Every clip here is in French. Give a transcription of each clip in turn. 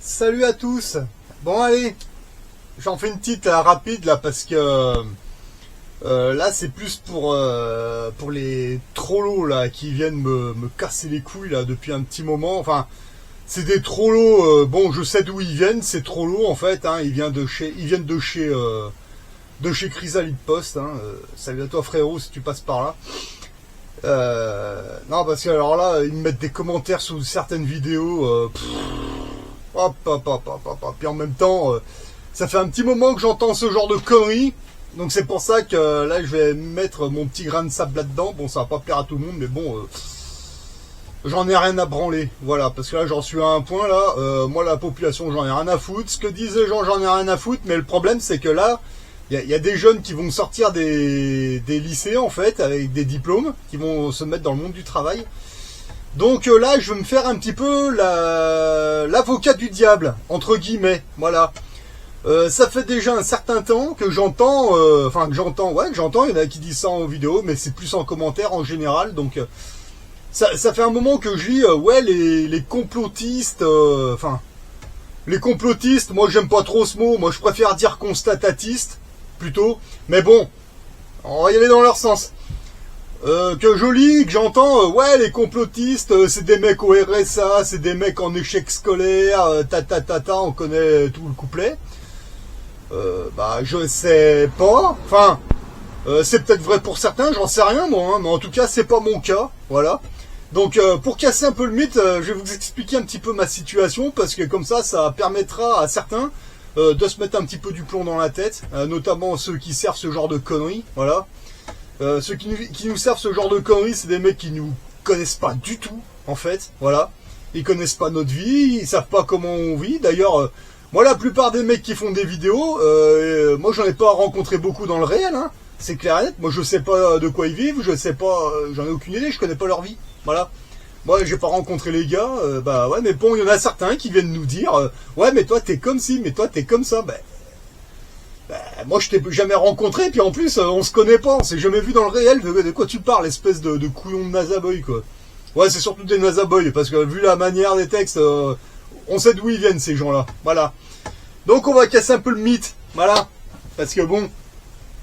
Salut à tous. Bon allez, j'en fais une petite rapide là parce que là c'est plus pour les trollos là qui viennent me casser les couilles là depuis un petit moment. Enfin, c'est des trollos. Bon, je sais d'où ils viennent. Ces trollos en fait, hein, ils viennent de chez Chrysalide Post. Hein. Salut à toi frérot si tu passes par là. Non parce que alors là ils me mettent des commentaires sous certaines vidéos. Hop, hop, hop, hop, hop, hop. Puis en même temps, ça fait un petit moment que j'entends ce genre de conneries. Donc c'est pour ça que là, je vais mettre mon petit grain de sable là-dedans. Bon, ça va pas plaire à tout le monde, mais bon, j'en ai rien à branler. Voilà, parce que là, j'en suis à un point là. Moi, la population, j'en ai rien à foutre. Ce que disent les gens, j'en ai rien à foutre. Mais le problème, c'est que là, il y a des jeunes qui vont sortir des lycées, en fait, avec des diplômes, qui vont se mettre dans le monde du travail. Donc là, je vais me faire un petit peu l'avocat du diable, entre guillemets, voilà. Ça fait déjà un certain temps que j'entends, que j'entends, il y en a qui disent ça en vidéo, mais c'est plus en commentaire en général, donc ça fait un moment que je lis, les complotistes, les complotistes, moi j'aime pas trop ce mot, moi je préfère dire constatatiste, plutôt, mais bon, on va y aller dans leur sens. Que je lis, que j'entends, les complotistes, c'est des mecs au RSA, c'est des mecs en échec scolaire, on connaît tout le couplet. Je sais pas, enfin, c'est peut-être vrai pour certains, j'en sais rien moi, hein, mais en tout cas c'est pas mon cas, voilà. Donc pour casser un peu le mythe, je vais vous expliquer un petit peu ma situation, parce que comme ça permettra à certains de se mettre un petit peu du plomb dans la tête, notamment ceux qui servent ce genre de conneries, voilà. Ceux qui nous servent ce genre de conneries, c'est des mecs qui nous connaissent pas du tout, en fait, voilà. Ils connaissent pas notre vie, ils savent pas comment on vit. D'ailleurs, moi, la plupart des mecs qui font des vidéos, moi, j'en ai pas rencontré beaucoup dans le réel, hein. C'est clair et net. Moi, je sais pas de quoi ils vivent, je sais pas, j'en ai aucune idée, je connais pas leur vie, voilà. Moi, j'ai pas rencontré les gars, mais bon, il y en a certains qui viennent nous dire, mais toi, t'es comme ci, mais toi, t'es comme ça, moi je t'ai jamais rencontré, puis en plus on se connaît pas, on s'est jamais vu dans le réel, de quoi tu parles, espèce de couillon de nazaboy quoi. Ouais, c'est surtout des nazaboy, parce que vu la manière des textes, on sait d'où ils viennent ces gens-là, voilà. Donc on va casser un peu le mythe, voilà, parce que bon,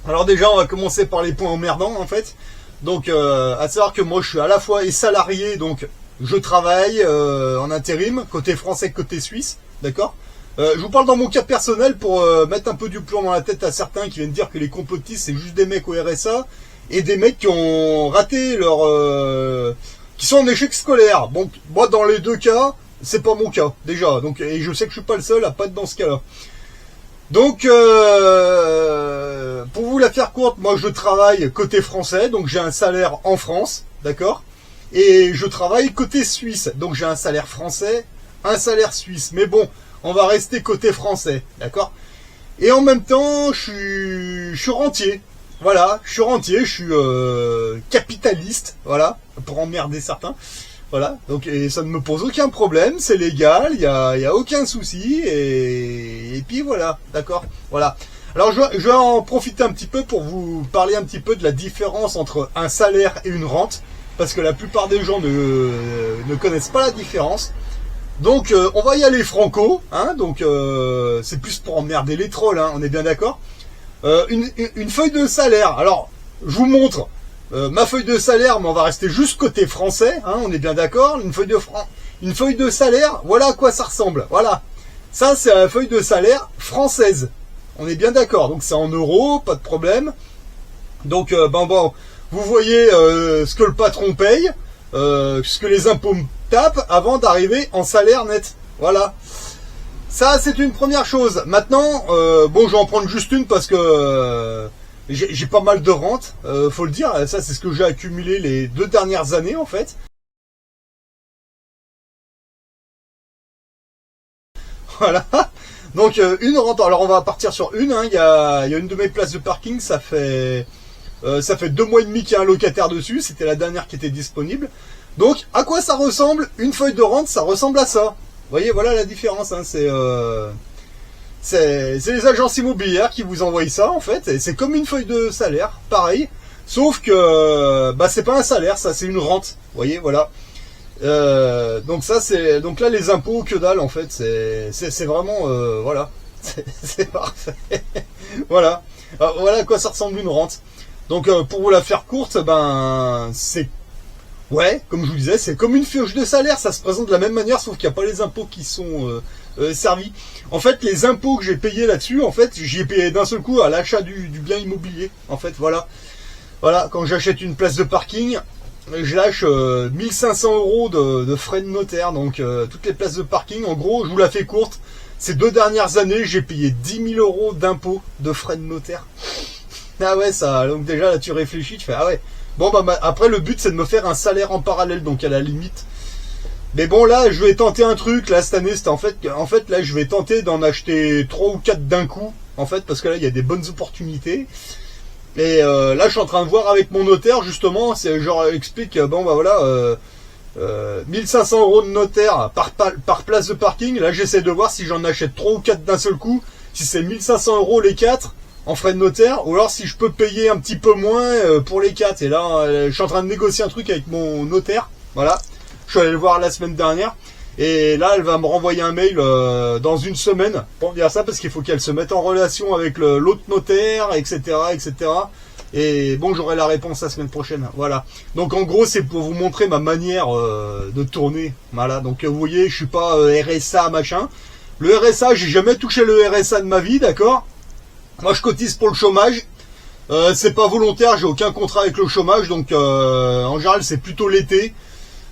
alors déjà on va commencer par les points emmerdants en fait. Donc à savoir que moi je suis à la fois salarié, donc je travaille en intérim, côté français, côté suisse, d'accord. Je vous parle dans mon cas personnel pour mettre un peu du plomb dans la tête à certains qui viennent dire que les complotistes c'est juste des mecs au RSA et des mecs qui ont raté qui sont en échec scolaire. Bon, moi dans les deux cas, c'est pas mon cas déjà. Donc et je sais que je suis pas le seul à pas être dans ce cas-là. Donc pour vous la faire courte, moi je travaille côté français, donc j'ai un salaire en France, d'accord, et je travaille côté suisse, donc j'ai un salaire français, un salaire suisse. Mais bon, on va rester côté français, d'accord. Et en même temps, je suis rentier. Voilà, je suis rentier, je suis capitaliste, voilà, pour emmerder certains. Voilà, donc et ça ne me pose aucun problème, c'est légal, il y a aucun souci, et puis voilà, d'accord, voilà. Alors je vais en profiter un petit peu pour vous parler un petit peu de la différence entre un salaire et une rente, parce que la plupart des gens ne connaissent pas la différence. Donc on va y aller franco, hein, donc c'est plus pour emmerder les trolls, hein, on est bien d'accord. Une feuille de salaire, alors je vous montre ma feuille de salaire, mais on va rester juste côté français, hein, on est bien d'accord. Une feuille de salaire, voilà à quoi ça ressemble, voilà. Ça c'est la feuille de salaire française, on est bien d'accord, donc c'est en euros, pas de problème. Donc vous voyez ce que le patron paye, ce que les impôts me tapent avant d'arriver en salaire net. Voilà. Ça, c'est une première chose. Maintenant, je vais en prendre juste une parce que j'ai pas mal de rentes, faut le dire. Ça, c'est ce que j'ai accumulé les 2 dernières années, en fait. Voilà. Donc, une rente. Alors, on va partir sur une. Hein. Il y a une de mes places de parking. Ça fait 2 mois et demi qu'il y a un locataire dessus. C'était la dernière qui était disponible. Donc, à quoi ça ressemble? Une feuille de rente, ça ressemble à ça. Vous voyez, voilà la différence. Hein. C'est les agences immobilières qui vous envoient ça, en fait. Et c'est comme une feuille de salaire, pareil. Sauf que c'est pas un salaire, ça, c'est une rente. Vous voyez, voilà. Donc ça c'est donc là les impôts que dalle en fait c'est vraiment voilà c'est parfait voilà. Voilà à quoi ça ressemble une rente. Donc pour vous la faire courte, ben c'est ouais, comme je vous disais, c'est comme une fiche de salaire, ça se présente de la même manière, sauf qu'il n'y a pas les impôts qui sont servis. En fait, les impôts que j'ai payés là-dessus, en fait, j'y ai payé d'un seul coup à l'achat du bien immobilier. En fait, voilà. Voilà, quand j'achète une place de parking, je lâche 1500 euros de frais de notaire. Donc toutes les places de parking, en gros, je vous la fais courte. Ces 2 dernières années, j'ai payé 10 000 euros d'impôts de frais de notaire. Ah ouais, ça, donc déjà là tu réfléchis, tu fais ah ouais. Bon bah après le but c'est de me faire un salaire en parallèle, donc à la limite. Mais bon là je vais tenter un truc, là cette année c'était en fait là je vais tenter d'en acheter 3 ou 4 d'un coup, en fait, parce que là il y a des bonnes opportunités. Et là je suis en train de voir avec mon notaire justement, c'est genre explique bon bah voilà 1500 euros de notaire par place de parking, là j'essaie de voir si j'en achète 3 ou 4 d'un seul coup, si c'est 1500 euros les 4 en frais de notaire, ou alors si je peux payer un petit peu moins pour les 4. Et là, je suis en train de négocier un truc avec mon notaire. Voilà. Je suis allé le voir la semaine dernière. Et là, elle va me renvoyer un mail dans une semaine pour me dire ça, parce qu'il faut qu'elle se mette en relation avec l'autre notaire, etc., etc. Et bon, j'aurai la réponse la semaine prochaine. Voilà. Donc en gros, c'est pour vous montrer ma manière de tourner. Voilà. Donc vous voyez, je suis pas RSA machin. Le RSA, j'ai jamais touché le RSA de ma vie, d'accord? Moi je cotise pour le chômage, c'est pas volontaire, j'ai aucun contrat avec le chômage, donc en général c'est plutôt l'été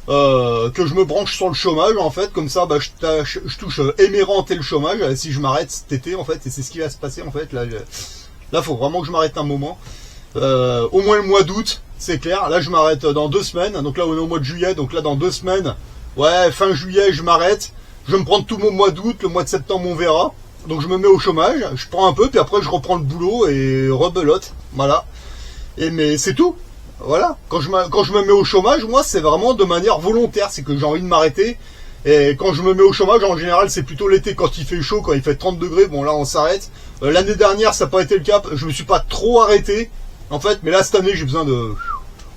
que je me branche sur le chômage en fait, comme ça bah, je touche et mes rentes et le chômage si je m'arrête cet été en fait, et c'est ce qui va se passer en fait, là faut vraiment que je m'arrête un moment, au moins le mois d'août, c'est clair, là je m'arrête dans 2 semaines, donc là on est au mois de juillet, donc là dans 2 semaines, ouais fin juillet je m'arrête, je vais me prendre tout mon mois d'août, le mois de septembre on verra. Donc je me mets au chômage, je prends un peu, puis après je reprends le boulot et rebelote, voilà. Et mais c'est tout, voilà. Quand je me mets au chômage, moi c'est vraiment de manière volontaire, c'est que j'ai envie de m'arrêter. Et quand je me mets au chômage, en général c'est plutôt l'été quand il fait chaud, quand il fait 30 degrés, bon là on s'arrête. L'année dernière ça n'a pas été le cas, je me suis pas trop arrêté, en fait, mais là cette année j'ai besoin de...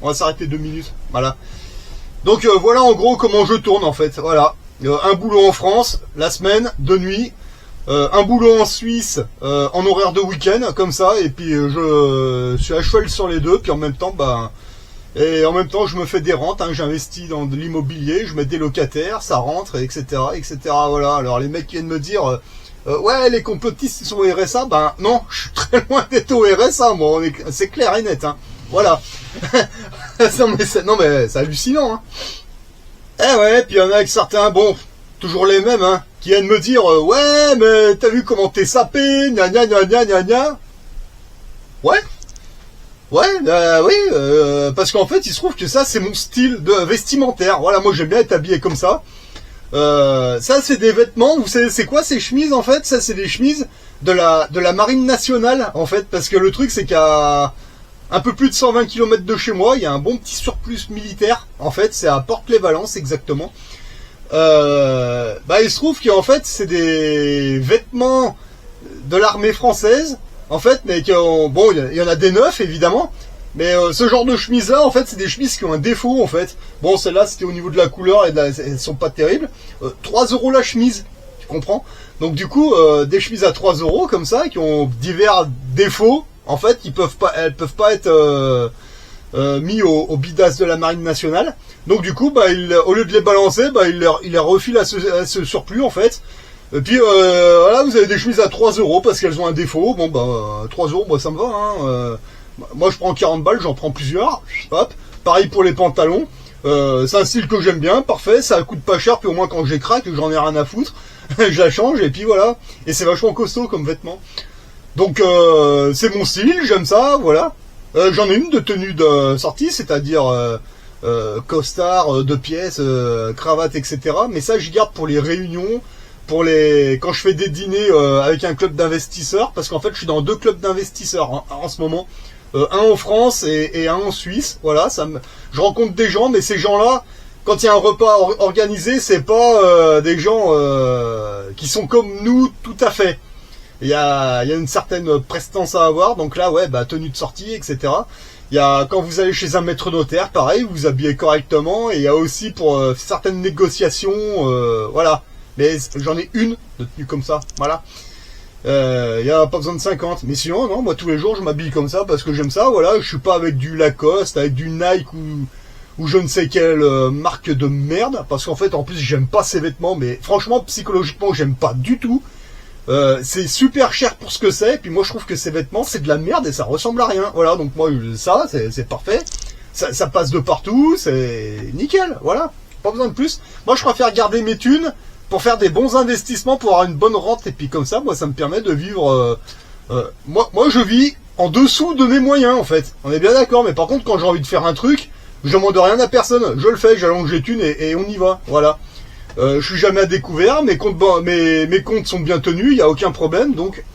On va s'arrêter 2 minutes, voilà. Donc voilà en gros comment je tourne en fait, voilà. Un boulot en France, la semaine, de nuit. Un boulot en Suisse en horaire de week-end comme ça, et puis je suis à cheval sur les deux, puis en même temps je me fais des rentes, hein, j'investis dans de l'immobilier, je mets des locataires, ça rentre, etc., etc. Voilà. Alors les mecs qui viennent me dire ouais les complotistes sont au RSA, ben non, je suis très loin d'être au RSA, moi, c'est clair et net, hein. Voilà. non mais c'est hallucinant, hein. Eh ouais, puis il y en a avec certains, bon, toujours les mêmes, hein, qui viennent me dire ouais mais t'as vu comment t'es sapé, gna gna gna gna gna gna. Ouais, oui, parce qu'en fait il se trouve que ça c'est mon style de vestimentaire. Voilà, moi j'aime bien être habillé comme ça. Ça c'est des vêtements, vous savez c'est quoi ces chemises en fait? Ça c'est des chemises de la marine nationale en fait, parce que le truc c'est qu'à un peu plus de 120 km de chez moi, il y a un bon petit surplus militaire, en fait c'est à Porte-les-Valences exactement. Il se trouve qu'en fait c'est des vêtements de l'armée française en fait, mais bon il y en a des neufs évidemment, mais ce genre de chemise là en fait c'est des chemises qui ont un défaut en fait. Bon celle-là c'était au niveau de la couleur et elles sont pas terribles. 3 € la chemise, tu comprends? Donc du coup des chemises à 3 € comme ça qui ont divers défauts en fait, elles peuvent pas être mis au bidas de la marine nationale. Donc du coup au lieu de les balancer, il les refile à ce surplus en fait. Et puis voilà, vous avez des chemises à 3 € parce qu'elles ont un défaut. Bon 3 €, moi ça me va, hein. Moi je prends 40 balles, j'en prends plusieurs. Hop. Pareil pour les pantalons. C'est un style que j'aime bien, parfait, ça coûte pas cher, puis au moins quand je les craque, j'en ai rien à foutre. Je la change et puis voilà. Et c'est vachement costaud comme vêtement. Donc c'est mon style, j'aime ça, voilà. J'en ai une de tenue de sortie, c'est-à-dire costard, 2 pièces, cravate, etc. Mais ça, j'y garde pour les réunions, quand je fais des dîners avec un club d'investisseurs, parce qu'en fait, je suis dans 2 clubs d'investisseurs en ce moment. Un en France et un en Suisse. Voilà, je rencontre des gens, mais ces gens-là, quand il y a un repas organisé, c'est pas des gens qui sont comme nous tout à fait. Il y a une certaine prestance à avoir, donc là ouais tenue de sortie, etc. Il y a, quand vous allez chez un maître notaire, pareil, vous vous habillez correctement. Et il y a aussi pour certaines négociations, voilà. Mais j'en ai une de tenue comme ça, voilà. Il y a pas besoin de 50. Mais sinon, non, moi tous les jours je m'habille comme ça parce que j'aime ça, voilà. Je suis pas avec du Lacoste, avec du Nike ou je ne sais quelle marque de merde. Parce qu'en fait, en plus, j'aime pas ces vêtements. Mais franchement, psychologiquement, j'aime pas du tout. C'est super cher pour ce que c'est. Puis moi, je trouve que ces vêtements, c'est de la merde et ça ressemble à rien. Voilà, donc moi, ça, c'est parfait. Ça passe de partout, c'est nickel. Voilà, pas besoin de plus. Moi, je préfère garder mes thunes pour faire des bons investissements, pour avoir une bonne rente. Et puis comme ça, moi, ça me permet de vivre... moi, je vis en dessous de mes moyens, en fait. On est bien d'accord. Mais par contre, quand j'ai envie de faire un truc, je demande rien à personne. Je le fais, j'allonge les thunes et on y va. Voilà. Je suis jamais à découvert. Mes comptes sont bien tenus. Il n'y a aucun problème. Donc,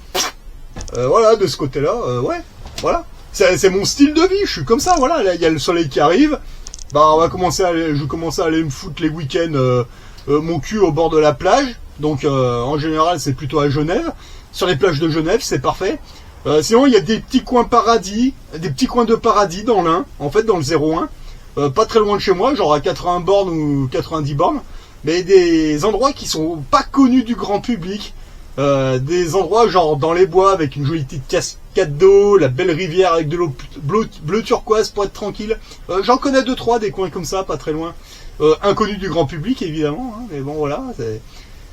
voilà, de ce côté-là, ouais. Voilà. C'est mon style de vie. Je suis comme ça. Voilà. Là, il y a le soleil qui arrive. Bah, je vais commencer à aller me foutre les week-ends... mon cul au bord de la plage, donc en général c'est plutôt à Genève, sur les plages de Genève, c'est parfait. Sinon il y a des petits coins paradis, des petits coins de paradis dans l'Ain, en fait dans le 01, pas très loin de chez moi, genre à 80 bornes ou 90 bornes, mais des endroits qui sont pas connus du grand public, des endroits genre dans les bois avec une jolie petite cascade d'eau, la belle rivière avec de l'eau bleu turquoise pour être tranquille. J'en connais 2-3 des coins comme ça, pas très loin. Inconnu du grand public évidemment, hein, mais bon voilà.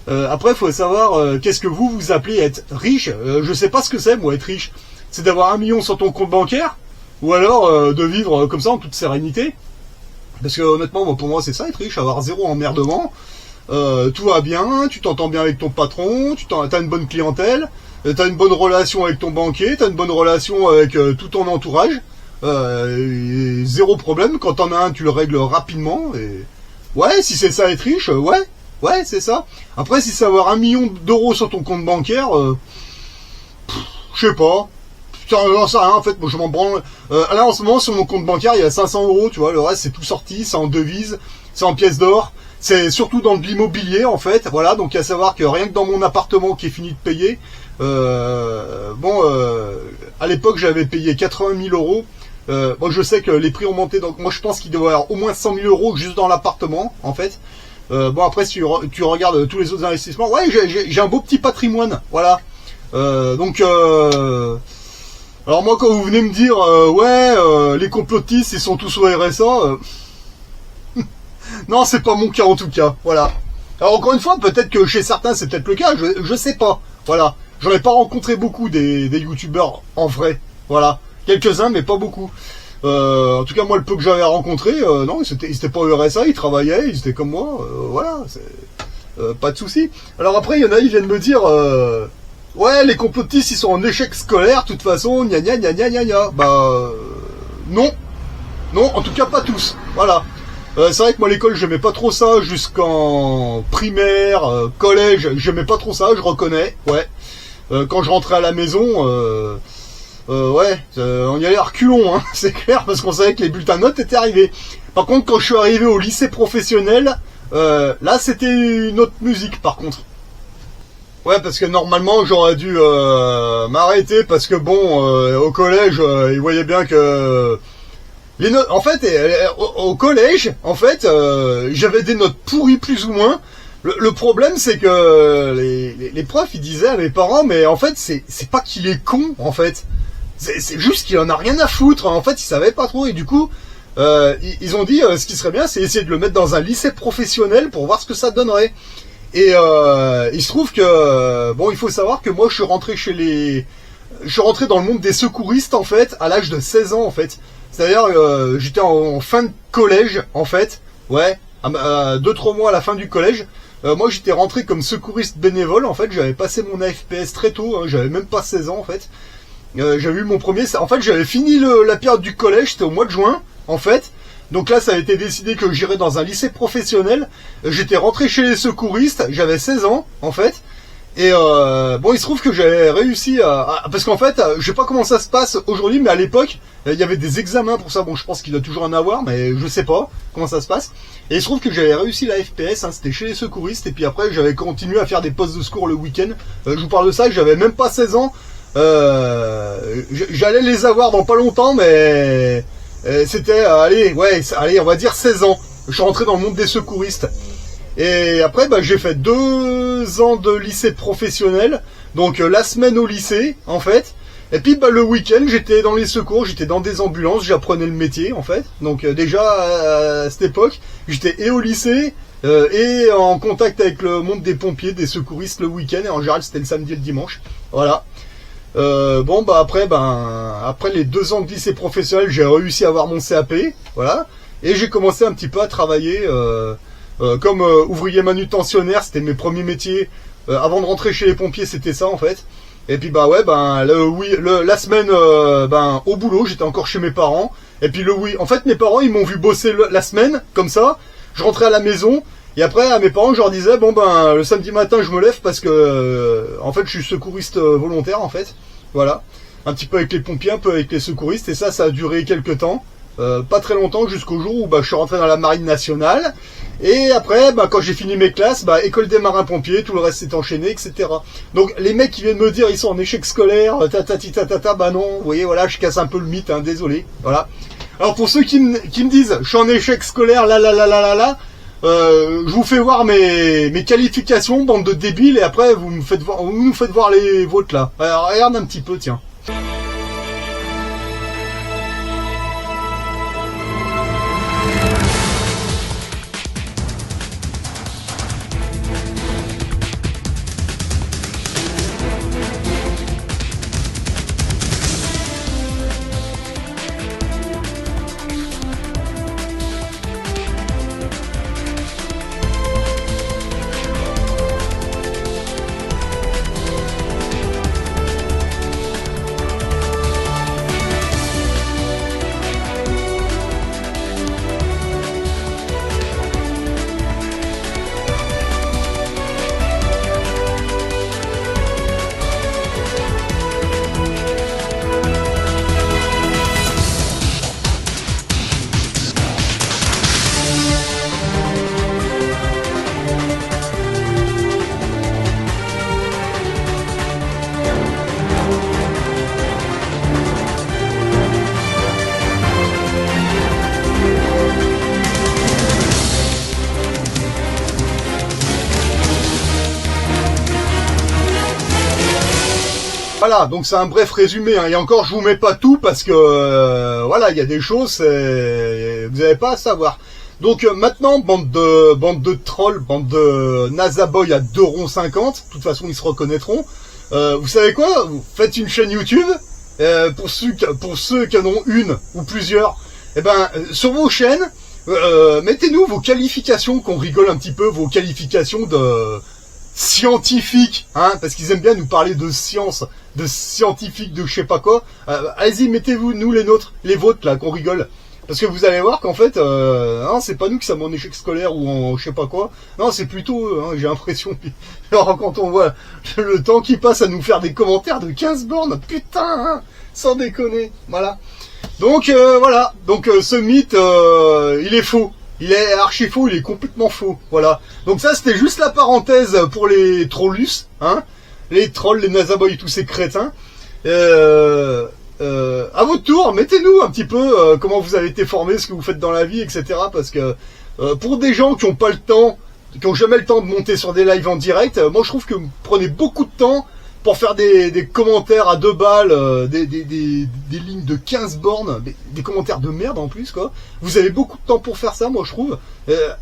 Après, il faut savoir qu'est-ce que vous appelez être riche. Je sais pas ce que c'est, moi, être riche. C'est d'avoir 1 million sur ton compte bancaire, ou alors de vivre comme ça en toute sérénité. Parce que honnêtement, pour moi, c'est ça être riche, avoir 0 emmerdement. Tout va bien, tu t'entends bien avec ton patron, t'as une bonne clientèle, t'as une bonne relation avec ton banquier, t'as une bonne relation avec tout ton entourage. 0 problème, quand t'en as un, tu le règles rapidement. Et... ouais, si c'est ça être riche, ouais, c'est ça. Après, si c'est avoir 1 million d'euros sur ton compte bancaire, je sais pas. J'en sais rien, en fait, moi je m'en branle. Là, en ce moment, sur mon compte bancaire, il y a 500 euros, tu vois, le reste, c'est tout sorti, c'est en devises, c'est en pièces d'or, c'est surtout dans de l'immobilier, en fait, voilà, donc à savoir que rien que dans mon appartement qui est fini de payer, à l'époque, j'avais payé 80 000 euros. Moi je sais que les prix ont monté, donc moi je pense qu'il doit y avoir au moins 100 000 euros juste dans l'appartement en fait. Bon après si tu regardes tous les autres investissements, ouais j'ai un beau petit patrimoine, voilà. Alors moi quand vous venez me dire les complotistes ils sont tous au RSA, non c'est pas mon cas en tout cas, voilà. Alors encore une fois peut-être que chez certains c'est peut-être le cas, je sais pas, voilà. J'en ai pas rencontré beaucoup des youtubeurs en vrai, voilà. Quelques-uns, mais pas beaucoup. En tout cas, moi, le peu que j'avais rencontré, non, ils étaient pas au RSA, ils travaillaient, ils étaient comme moi, voilà, pas de souci. Alors après, il y en a, ils viennent me dire, ouais, les complotistes, ils sont en échec scolaire, de toute façon, gna gna gna gna gna gna. Bah, non, en tout cas, pas tous, voilà. C'est vrai que moi, l'école, j'aimais pas trop ça, jusqu'en primaire, collège, j'aimais pas trop ça, je reconnais, ouais. Quand je rentrais à la maison, on y allait à reculons, hein, c'est clair, parce qu'on savait que les bulletins de notes étaient arrivés. Par contre, quand je suis arrivé au lycée professionnel, là, c'était une autre musique, par contre. Ouais, parce que normalement, j'aurais dû m'arrêter, parce que bon, au collège, ils voyaient bien que... les notes, en fait, au collège, en fait, j'avais des notes pourries, plus ou moins. Le problème, c'est que les profs, ils disaient à mes parents, mais en fait, c'est pas qu'il est con, en fait. C'est juste qu'il en a rien à foutre. En fait, il savait pas trop. Et du coup, ils ont dit, ce qui serait bien, c'est essayer de le mettre dans un lycée professionnel pour voir ce que ça donnerait. Et il se trouve que, bon, il faut savoir que moi, je suis rentré dans le monde des secouristes, en fait, à l'âge de 16 ans, en fait. C'est-à-dire, j'étais en fin de collège, en fait. Ouais, 2-3 mois à la fin du collège. Moi, j'étais rentré comme secouriste bénévole, en fait. J'avais passé mon AFPS très tôt, hein, j'avais même pas 16 ans, en fait. J'avais eu mon premier... En fait, j'avais fini la période du collège, c'était au mois de juin, en fait. Donc là, ça a été décidé que j'irais dans un lycée professionnel. J'étais rentré chez les secouristes, j'avais 16 ans, en fait. Et bon, il se trouve que j'avais réussi parce qu'en fait, je sais pas comment ça se passe aujourd'hui, mais à l'époque, il y avait des examens pour ça. Bon, je pense qu'il doit toujours en avoir, mais je sais pas comment ça se passe. Et il se trouve que j'avais réussi la FPS, hein, c'était chez les secouristes. Et puis après, j'avais continué à faire des postes de secours le week-end. Je vous parle de ça, j'avais même pas 16 ans. J'allais les avoir dans pas longtemps, mais C'était, allez, on va dire 16 ans. Je suis rentré dans le monde des secouristes. Et après, bah, j'ai fait 2 ans de lycée professionnel. Donc la semaine au lycée, en fait. Et puis bah, le week-end, j'étais dans les secours, j'étais dans des ambulances, j'apprenais le métier, en fait. Donc déjà, à cette époque, j'étais et au lycée, et en contact avec le monde des pompiers, des secouristes le week-end. Et en général, c'était le samedi et le dimanche. Voilà. Bon, bah après les 2 ans de lycée professionnel, j'ai réussi à avoir mon CAP. Voilà. Et j'ai commencé un petit peu à travailler comme ouvrier manutentionnaire. C'était mes premiers métiers. Avant de rentrer chez les pompiers, c'était ça en fait. Et puis bah ouais, la semaine, au boulot, j'étais encore chez mes parents. Et puis en fait, mes parents, ils m'ont vu bosser la semaine comme ça. Je rentrais à la maison. Et après, à mes parents, je leur disais, le samedi matin, je me lève parce que, en fait, je suis secouriste volontaire, en fait. Voilà. Un petit peu avec les pompiers, un peu avec les secouristes. Et ça a duré quelques temps. Pas très longtemps, jusqu'au jour où je suis rentré dans la marine nationale. Et après, quand j'ai fini mes classes, école des marins-pompiers, tout le reste s'est enchaîné, etc. Donc, les mecs qui viennent me dire, ils sont en échec scolaire, non, vous voyez, voilà, je casse un peu le mythe, hein, désolé. Voilà. Alors, pour ceux qui me disent, je suis en échec scolaire, je vous fais voir mes qualifications, bande de débiles, et après, vous nous faites voir les vôtres, là. Alors, regarde un petit peu, tiens. Voilà, donc c'est un bref résumé, hein. Et encore, je vous mets pas tout parce que voilà, il y a des choses, vous n'avez pas à savoir. Donc maintenant, bande de trolls, bande de nazaboy à 2,50 €, de toute façon ils se reconnaîtront. Vous savez quoi? Vous faites une chaîne YouTube, pour ceux qui en ont une ou plusieurs, sur vos chaînes, mettez-nous vos qualifications, qu'on rigole un petit peu, vos qualifications de scientifiques, hein, parce qu'ils aiment bien nous parler de science, de scientifiques, de je sais pas quoi. Allez-y, mettez-vous nous les nôtres, les vôtres là, qu'on rigole. Parce que vous allez voir qu'en fait, non, c'est pas nous qui sommes en échec scolaire ou en je sais pas quoi. Non, c'est plutôt eux, hein, j'ai l'impression. Alors quand on voit le temps qui passe à nous faire des commentaires de 15 bornes, putain, hein, sans déconner. Voilà. Donc voilà. Donc ce mythe, il est faux. Il est archi faux, il est complètement faux. Voilà. Donc ça, c'était juste la parenthèse pour les trollus, hein. Les trolls, les nazaboys, tous ces crétins. À votre tour, mettez-nous un petit peu comment vous avez été formé, ce que vous faites dans la vie, etc. Parce que pour des gens qui n'ont pas le temps, qui n'ont jamais le temps de monter sur des lives en direct, moi je trouve que vous prenez beaucoup de temps pour faire des commentaires à 2 balles, des lignes de 15 bornes, des commentaires de merde en plus, quoi. Vous avez beaucoup de temps pour faire ça, moi je trouve.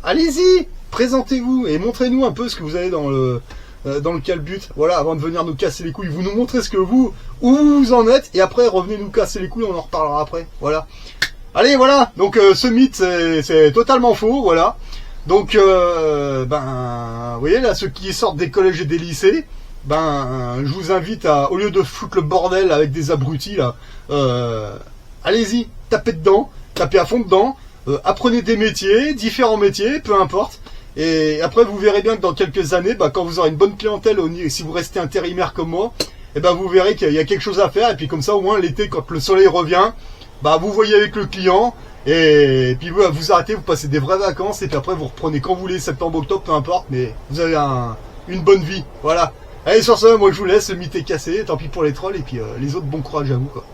Allez-y, présentez-vous et montrez-nous un peu ce que vous avez dans le calbut, voilà, avant de venir nous casser les couilles. Vous nous montrez où vous en êtes, et après revenez nous casser les couilles, on en reparlera après, voilà. Allez, voilà, donc ce mythe c'est totalement faux, voilà. Donc vous voyez là, ceux qui sortent des collèges et des lycées, je vous invite à, au lieu de foutre le bordel avec des abrutis là, allez-y, tapez dedans, tapez à fond dedans, apprenez des métiers, différents métiers, peu importe. Et après, vous verrez bien que dans quelques années, quand vous aurez une bonne clientèle, si vous restez intérimaire comme moi, vous verrez qu'il y a quelque chose à faire. Et puis comme ça, au moins l'été, quand le soleil revient, vous voyez avec le client. Et puis vous arrêtez, vous passez des vraies vacances. Et puis après, vous reprenez quand vous voulez, septembre, octobre, peu importe. Mais vous avez une bonne vie. Voilà. Allez, sur ce, moi je vous laisse, le mythe est cassé. Tant pis pour les trolls. Et puis les autres, bon courage à vous, quoi.